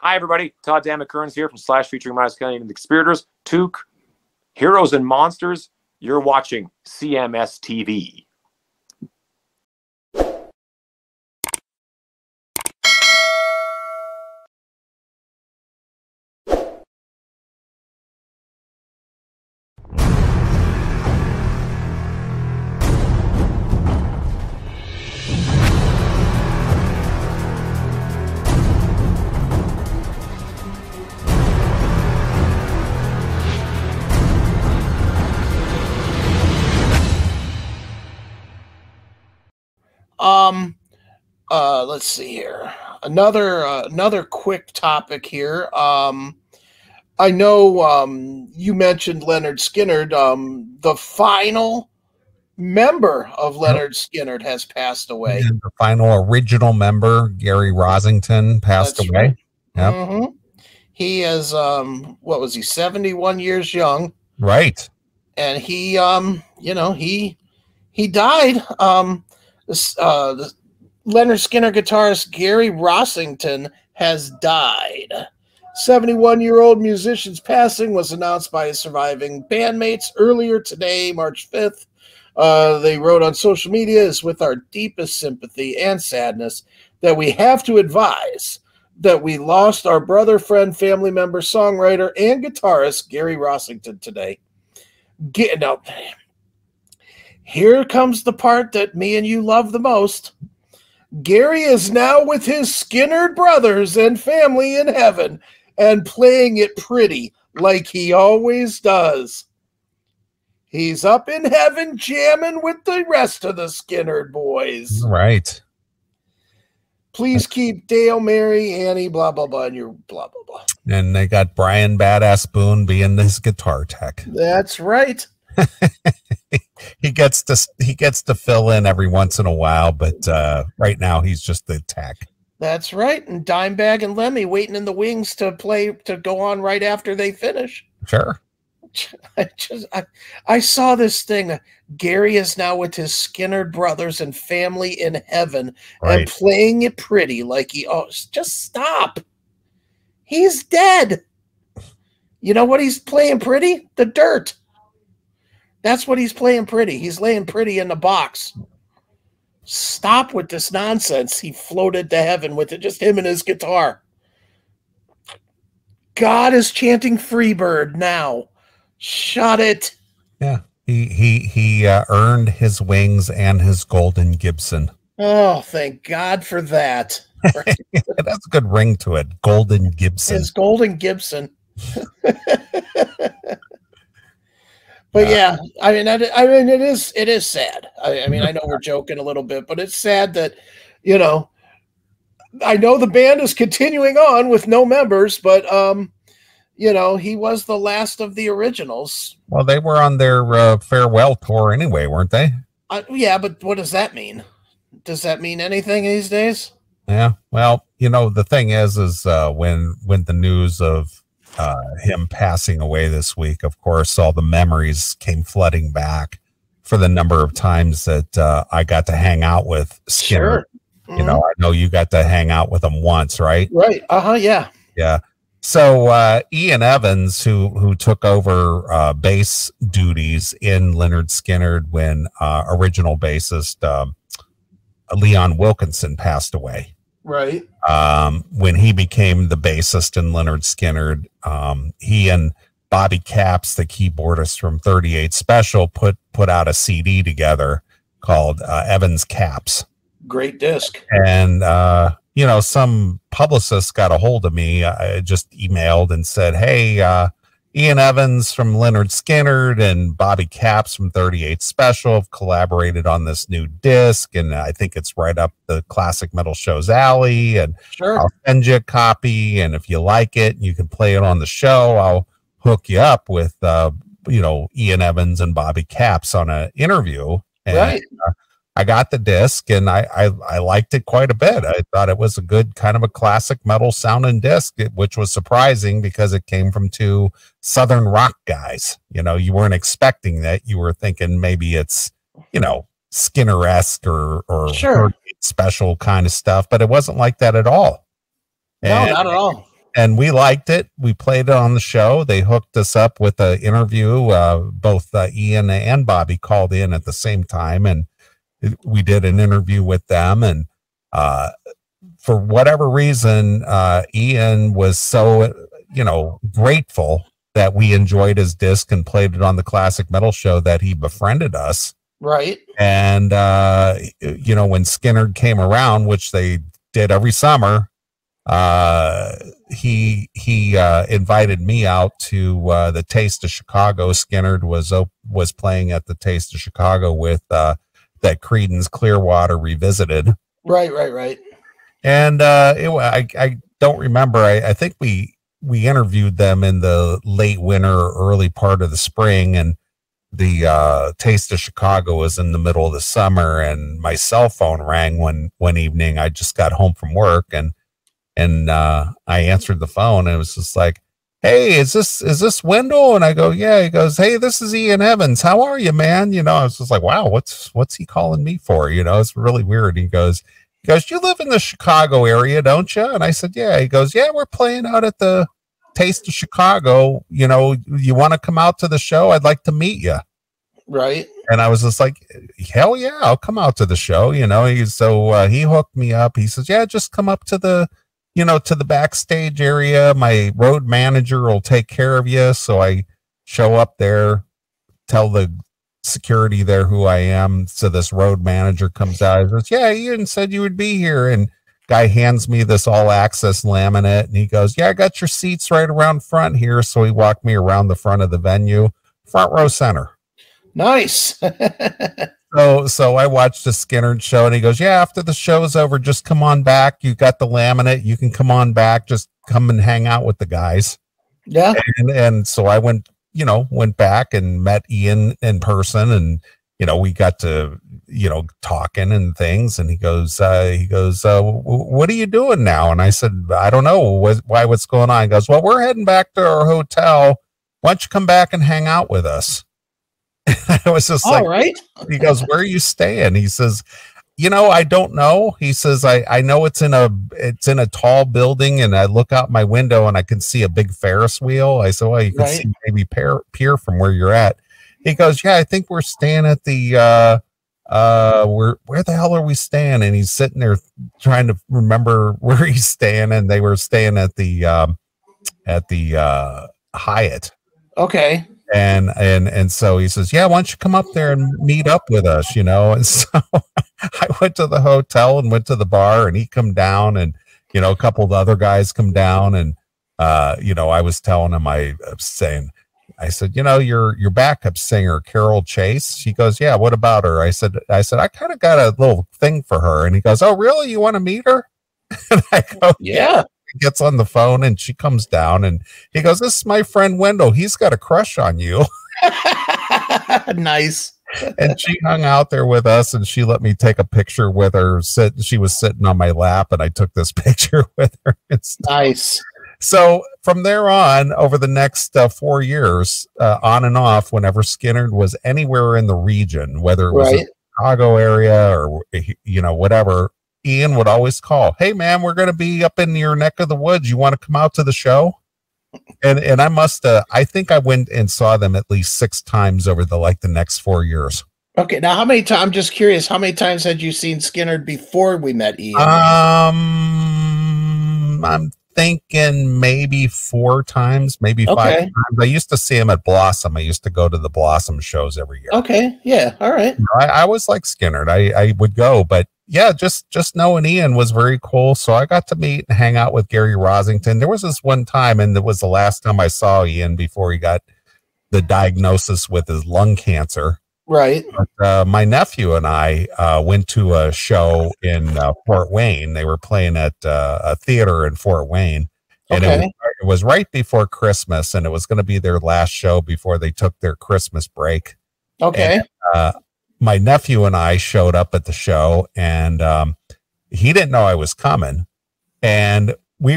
Hi, everybody. Todd Dan McKearns here from Slash featuring Miles Kelly and the Conspirators. Took Heroes and Monsters. You're watching CMS TV. Let's see here. Another quick topic here. I know you mentioned Lynyrd Skynyrd. The final member of Lynyrd Skynyrd has passed away. And the final original member, Gary Rosington, passed away. Right. Yep. Mm-hmm. He is what was he, 71 years young? Right. And he died. The Lynyrd Skynyrd guitarist Gary Rosington has died. 71-year-old musician's passing was announced by his surviving bandmates earlier today, March 5th. They wrote on social media, "It's with our deepest sympathy and sadness that we have to advise that we lost our brother, friend, family member, songwriter, and guitarist Gary Rosington today." Now, here comes the part that me and you love the most. Gary is now with his Skynyrd brothers and family in heaven and playing it pretty like he always does. He's up in heaven jamming with the rest of the Skynyrd boys. Right. Please keep Dale, Mary, Annie, blah, blah, blah, and your blah, blah, blah. And they got Brian Badass Boone being his guitar tech. That's right. He gets to fill in every once in a while, but right now he's just the tech. That's right. And Dimebag and Lemmy waiting in the wings to go on right after they finish. Sure. I saw this thing. Gary is now with his Skynyrd brothers and family in heaven and playing it pretty like just stop. He's dead. You know what he's playing pretty? The dirt. That's what he's playing pretty. He's laying pretty in the box. Stop with this nonsense. He floated to heaven with it, just him and his guitar. God is chanting Freebird now. Shut it. Yeah. He earned his wings and his golden Gibson. Oh, thank God for that. It has a good ring to it. Golden Gibson. His golden Gibson. But yeah, I mean, it is sad. I mean, I know we're joking a little bit, but it's sad that, I know the band is continuing on with no members, but he was the last of the originals. Well, they were on their farewell tour anyway, weren't they? Yeah, but what does that mean? Does that mean anything these days? Yeah. Well, the thing is when the news of him passing away this week, of course, all the memories came flooding back for the number of times that I got to hang out with Skynyrd. Sure. Mm-hmm. I know you got to hang out with him once, right? Right. Yeah. Yeah. So Ian Evans, who took over bass duties in Lynyrd Skynyrd when original bassist Leon Wilkinson passed away. Right. When he became the bassist in Lynyrd Skynyrd, he and Bobby Capps, the keyboardist from 38 Special, put out a CD together called Evans Caps. Great disc. And some publicist got a hold of me. I just emailed and said, "Hey, Ian Evans from Lynyrd Skynyrd and Bobby Capps from 38 Special have collaborated on this new disc, and I think it's right up the Classic Metal Show's alley, and sure, I'll send you a copy, and if you like it, you can play it on the show. I'll hook you up with Ian Evans and Bobby Capps on an interview." And, right. I got the disc and I liked it quite a bit. I thought it was a good kind of a classic metal sounding disc, which was surprising because it came from two Southern rock guys. You weren't expecting that. You were thinking maybe it's, Skinner-esque or sure, Special kind of stuff, but it wasn't like that at all. No, not at all. And we liked it. We played it on the show. They hooked us up with an interview. Both Ian and Bobby called in at the same time, and we did an interview with them. And for whatever reason, Ian was so, grateful that we enjoyed his disc and played it on the Classic Metal Show that he befriended us. Right. And, when Skynyrd came around, which they did every summer, he invited me out to the Taste of Chicago. Skynyrd was playing at the Taste of Chicago with that Creedence Clearwater Revisited. Right. And I don't remember. I think we interviewed them in the late winter or early part of the spring, and the Taste of Chicago was in the middle of the summer, and my cell phone rang one evening. I just got home from work, and I answered the phone, and it was just like, "Hey, is this Wendell?" And I go, "Yeah." He goes, "Hey, this is Ian Evans. How are you, man?" I was just like, "Wow, what's he calling me for?" It's really weird. He goes, "You live in the Chicago area, don't you?" And I said, "Yeah." He goes, "Yeah, we're playing out at the Taste of Chicago. You want to come out to the show? I'd like to meet you." Right. And I was just like, "Hell yeah, I'll come out to the show." He hooked me up. He says, "Yeah, just come up to the backstage area. My road manager will take care of you." So I show up there, tell the security there who I am. So this road manager comes out and says, "Yeah, Ian said you would be here." And guy hands me this all access laminate, and he goes, "Yeah, I got your seats right around front here." So he walked me around the front of the venue, front row center. Nice. So I watched the Skynyrd show, and he goes, "Yeah, after the show's over, just come on back. You got the laminate. You can come on back. Just come and hang out with the guys." Yeah. And so I went back and met Ian in person, and, we got to, talking and things. And he goes, "What are you doing now?" And I said, "I don't know. What's going on?" He goes, "Well, we're heading back to our hotel. Why don't you come back and hang out with us?" I was just all right. He goes, "Where are you staying?" He says, "I don't know." He says, I know it's in a tall building, and I look out my window and I can see a big Ferris wheel. I said, "Well, you can see maybe pier from where you're at." He goes, "Yeah, I think we're staying at the where the hell are we staying?" And he's sitting there trying to remember where he's staying, and they were staying at the Hyatt. Okay. And so he says, "Yeah, why don't you come up there and meet up with us?" And so I went to the hotel and went to the bar, and he come down, and a couple of the other guys come down, and I was telling him, I said, your backup singer, Carol Chase. She goes, "Yeah, what about her?" I said, "I kind of got a little thing for her." And he goes, "Oh, really? You want to meet her?" And I go, "Yeah." He gets on the phone, and she comes down, and he goes, "This is my friend Wendell. He's got a crush on you." Nice. And she hung out there with us, and she let me take a picture with her. She was sitting on my lap, and I took this picture with her. Nice. So from there on, over the next 4 years, on and off, whenever Skynyrd was anywhere in the region, whether it was the Chicago area or whatever, Ian would always call, "Hey man, we're going to be up in your neck of the woods. You want to come out to the show?" And I think I went and saw them at least 6 times over the next 4 years. Okay. Now, how many times, I'm just curious, how many times had you seen Skynyrd before we met Ian? I'm thinking maybe 4 times, maybe 5 times. I used to see him at Blossom. I used to go to the Blossom shows every year. Okay. Yeah. All right. I always liked Skynyrd. I would go, but yeah, just knowing Ian was very cool. So I got to meet and hang out with Gary Rosington. There was this one time, and it was the last time I saw Ian before he got the diagnosis with his lung cancer. Right. But, my nephew and I went to a show in Fort Wayne. They were playing at a theater in Fort Wayne. And it was right before Christmas, and it was going to be their last show before they took their Christmas break. Okay. And, my nephew and I showed up at the show, and he didn't know I was coming. And we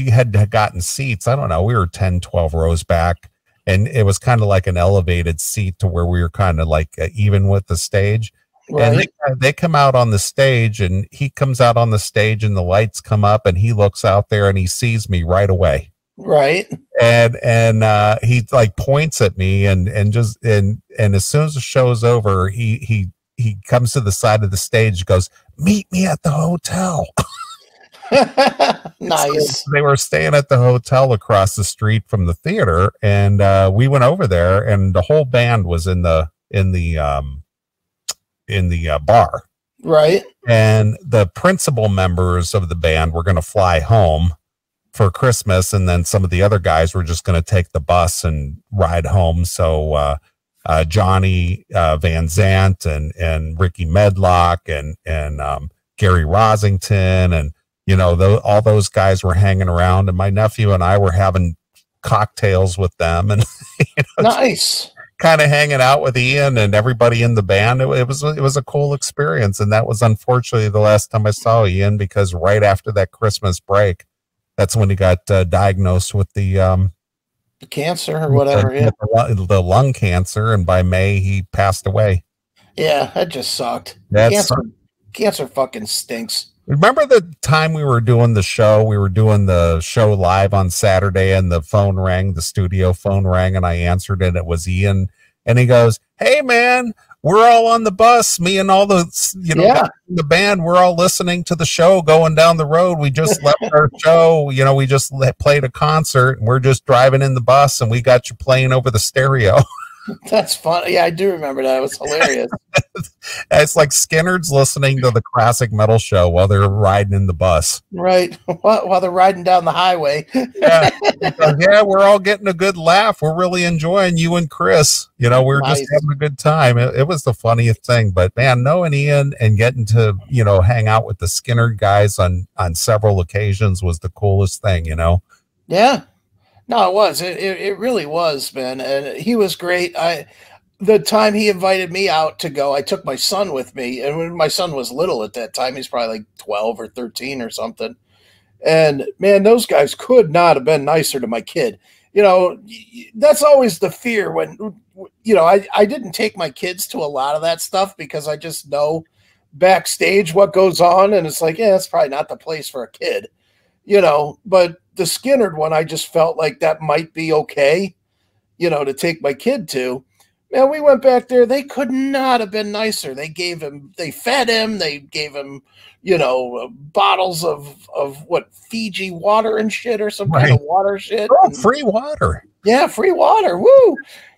had gotten seats. I don't know. We were 10, 12 rows back, and it was kind of like an elevated seat to where we were kind of like even with the stage. And Right. they come out on the stage, and he comes out on the stage, and the lights come up, and he looks out there, and he sees me right away. Right. And he like points at me, and as soon as the show's over, he comes to the side of the stage, goes, "Meet me at the hotel." Nice. So they were staying at the hotel across the street from the theater, and we went over there, and the whole band was in the bar. Right. And the principal members of the band were going to fly home for Christmas, and then some of the other guys were just going to take the bus and ride home. So Johnny Van Zant and Ricky Medlock and Gary Rosington, and all those guys were hanging around, and my nephew and I were having cocktails with them, and Nice. kind of hanging out with Ian and everybody in the band. It was a cool experience, and that was unfortunately the last time I saw Ian, because right after that Christmas break, that's when he got diagnosed with the cancer or whatever. The lung cancer, and by May he passed away. Yeah, that just sucked. Cancer fucking stinks. Remember the time we were doing the show? We were doing the show live on Saturday, and the phone rang, the studio phone rang, and I answered, and it was Ian. And he goes, "Hey, man, we're all on the bus. Me and all the, the band, we're all listening to the show going down the road. We just left our show. We just played a concert, and we're just driving in the bus, and we got you playing over the stereo." That's funny. Yeah, I do remember that. It was hilarious. It's like Skynyrd's listening to the classic metal show while they're riding in the bus. Right. While they're riding down the highway. Yeah, we're all getting a good laugh. We're really enjoying you and Chris. We're Nice. just having a good time. It was the funniest thing. But man, knowing Ian and getting to, hang out with the Skynyrd guys on several occasions was the coolest thing, Yeah. No, it was. It really was, man. And he was great. The time he invited me out to go, I took my son with me. And when my son was little at that time, he's probably like 12 or 13 or something. And man, those guys could not have been nicer to my kid. That's always the fear when, I didn't take my kids to a lot of that stuff because I just know backstage what goes on. And it's like, yeah, that's probably not the place for a kid, but the Skynyrd one, I just felt like that might be okay, to take my kid to. Man, we went back there. They could not have been nicer. They fed him. They gave him, bottles of what, Fiji water and shit, or some kind of water shit. Oh, free water. Yeah, free water. Woo.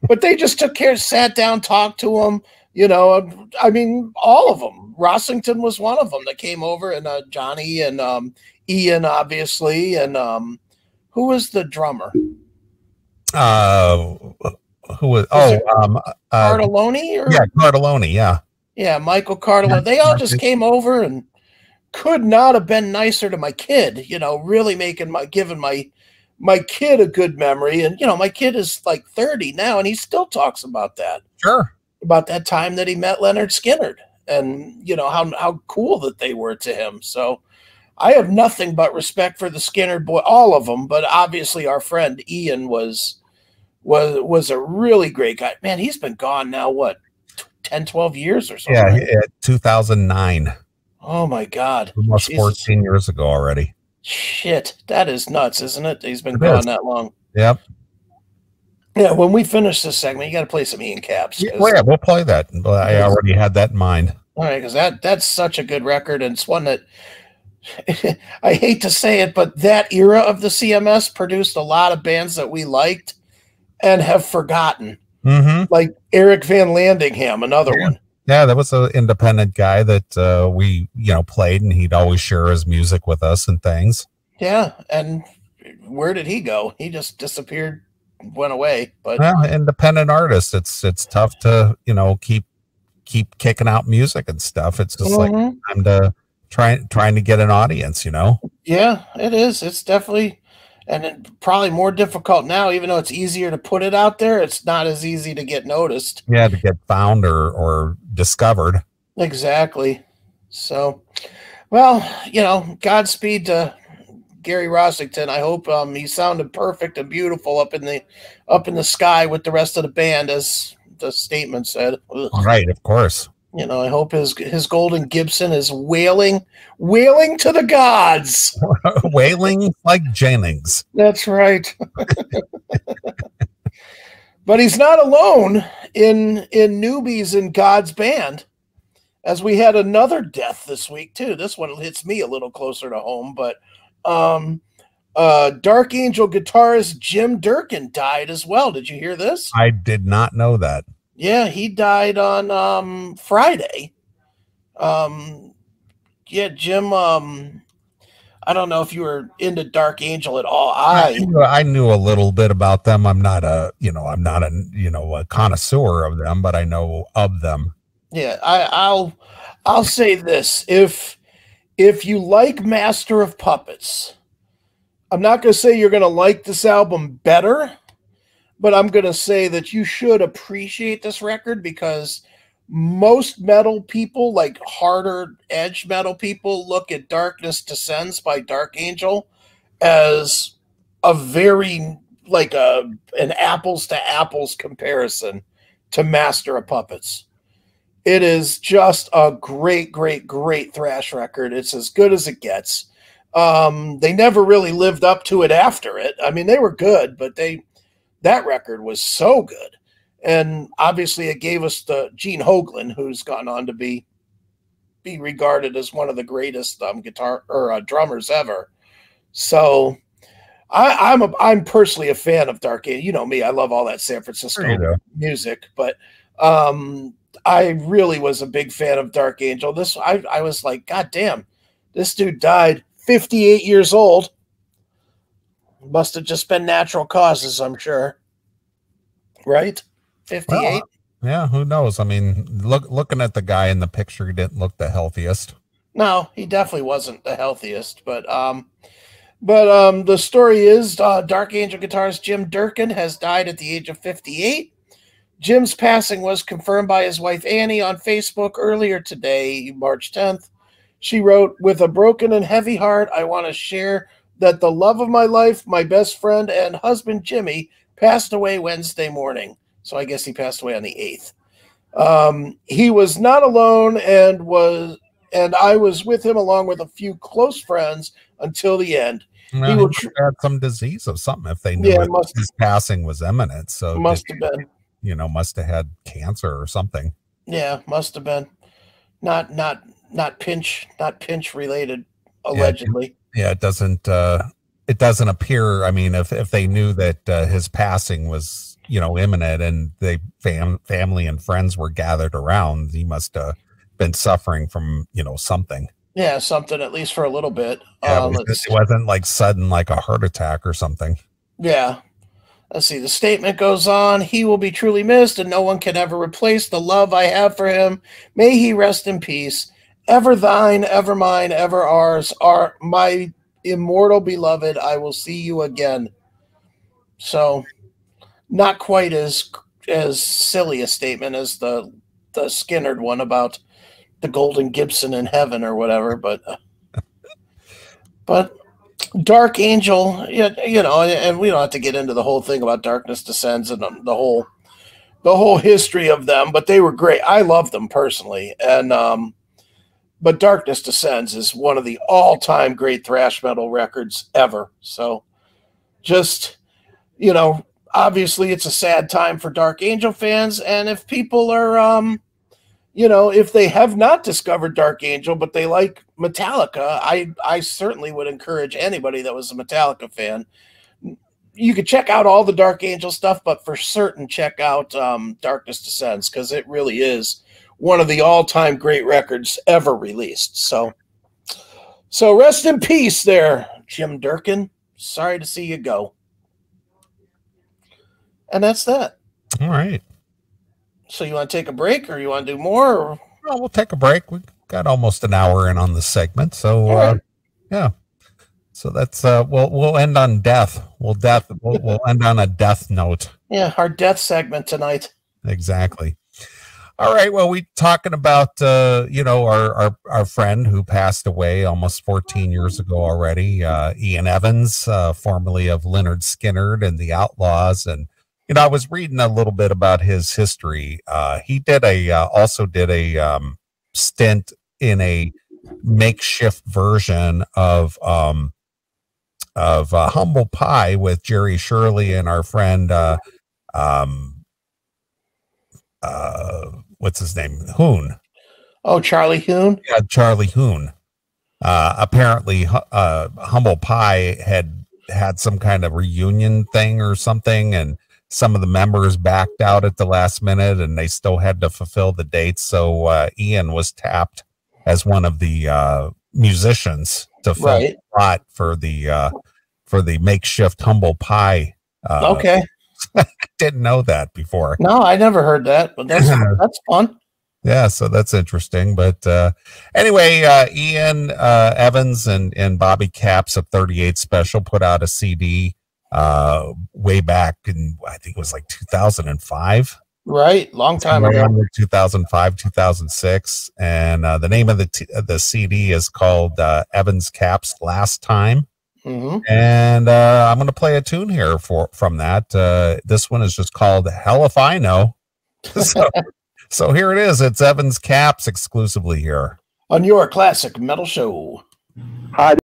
But they just took care, sat down, talked to him. I mean, all of them. Rossington was one of them that came over, and Johnny and Ian, obviously, and who was the drummer? Who was? Cardelloni? Yeah, Cardelloni. Yeah, Michael Cardelloni. They all just came over and could not have been nicer to my kid. Really giving my kid a good memory. And my kid is like 30 now, and he still talks about that. Sure. About that time that he met Lynyrd Skynyrd, and how cool that they were to him. So I have nothing but respect for the Skynyrd boy, all of them, but obviously our friend Ian was a really great guy. Man, he's been gone now, what, 10, 12 years or something? Yeah, 2009. Oh my God. Almost Jesus. 14 years ago already. Shit, that is nuts, isn't it? He's been gone that long. Yep. Yeah, when we finish this segment, you got to play some Ian Caps. Yeah, we'll play that. I already had that in mind. All right, because that's such a good record, and it's one that I hate to say it, but that era of the CMS produced a lot of bands that we liked and have forgotten. Mm-hmm. Like Eric Van Landingham, another one. Yeah, that was an independent guy that we played, and he'd always share his music with us and things. Yeah, and where did he go? He just disappeared, went away. But independent artist, it's tough to keep kicking out music and stuff. It's just like time to trying to get an audience. Yeah, it is. It's definitely. And probably more difficult now, even though it's easier to put it out there. It's not as easy to get noticed. Yeah, to get found or discovered. Exactly. So, well, Godspeed to Gary Rossington. I hope he sounded perfect and beautiful up in the sky with the rest of the band, as the statement said. Ugh. Right, of course. You know, I hope his golden Gibson is wailing to the gods. Wailing like Jennings. That's right. But he's not alone in newbies in God's band, as we had another death this week too. This one hits me a little closer to home, but Dark Angel guitarist Jim Durkin died as well. Did you hear this? I did not know that. Yeah, he died on Friday. Yeah, Jim. I don't know if you were into Dark Angel at all. I knew a little bit about them. I'm not a connoisseur of them, but I know of them. Yeah, I'll say this: if you like Master of Puppets, I'm not going to say you're going to like this album better, but I'm going to say that you should appreciate this record, because most metal people, like harder edge metal people, look at Darkness Descends by Dark Angel as a very an apples to apples comparison to Master of Puppets. It is just a great thrash record. It's as good as it gets. They never really lived up to it after it. I mean, they were good, but that record was so good. And obviously it gave us the Gene Hoglan, who's gone on to be regarded as one of the greatest drummers ever. So I'm personally a fan of Dark Angel. You know me, I love all that San Francisco music, but I really was a big fan of Dark Angel. I was like, God damn, this dude died 58 years old. Must have just been natural causes, I'm sure. Right? 58. Well, yeah, who knows? I mean, looking at the guy in the picture, he didn't look the healthiest. No, he definitely wasn't the healthiest. But the story is Dark Angel guitarist Jim Durkin has died at the age of 58. Jim's passing was confirmed by his wife Annie on Facebook earlier today, March 10th. She wrote, "With a broken and heavy heart, I want to share that the love of my life, my best friend and husband Jimmy, passed away Wednesday morning." So I guess he passed away on the 8th. He was not alone, and I was with him along with a few close friends until the end. Well, he had some disease of something if they knew his passing was imminent. So must have been. Must have had cancer or something. Yeah, must have been. Not pinch related, allegedly. Yeah, it doesn't appear. I mean, if they knew that his passing was imminent, and they family and friends were gathered around, he must have been suffering from something. Yeah, something, at least for a little bit. Yeah, it wasn't like sudden, like a heart attack or something. Yeah. Let's see. The statement goes on. "He will be truly missed, and no one can ever replace the love I have for him. May he rest in peace. Ever thine, ever mine, ever ours, are my immortal beloved. I will see you again." So, not quite as silly a statement as the Skynyrd one about the golden Gibson in heaven or whatever, but Dark Angel, and we don't have to get into the whole thing about Darkness Descends and the whole history of them, but they were great. I love them personally, and but Darkness Descends is one of the all-time great thrash metal records ever. So, just obviously it's a sad time for Dark Angel fans, and if people are if they have not discovered Dark Angel, but they like Metallica, I certainly would encourage anybody that was a Metallica fan. You could check out all the Dark Angel stuff, but for certain, check out Darkness Descends, because it really is one of the all-time great records ever released. So rest in peace there, Jim Durkin. Sorry to see you go. And that's that. All right. So you want to take a break, or you want to do more? Or? Well, we'll take a break. We've got almost an hour in on the segment. So, right. Yeah. So that's, we'll end on death. We'll end on a death note. Yeah. Our death segment tonight. Exactly. All right. Well, we talking about, our friend who passed away almost 14 years ago already, Ian Evans, formerly of Lynyrd Skynyrd and the Outlaws. And, I was reading a little bit about his history. He did also did a stint in a makeshift version of Humble Pie with Jerry Shirley and our friend what's his name? Hoon. Oh, Charlie Hoon? Yeah, Charlie Hoon. Apparently, Humble Pie had some kind of reunion thing or something, and some of the members backed out at the last minute, and they still had to fulfill the dates. So Ian was tapped as one of the musicians to fill the spot for the makeshift Humble Pie. Okay. Didn't know that before. No, I never heard that, but that's fun. Yeah, so that's interesting. But anyway, Ian Evans and Bobby Capps of 38 Special put out a CD way back in, I think it was like 2005. Right, long time ago. 2005, 2006. And the name of the CD is called Evans Capps Last Time. Mm-hmm. And I'm going to play a tune here from that. This one is just called Hell If I Know. So here it is. It's Evans Capps exclusively here on your classic metal show. Hi.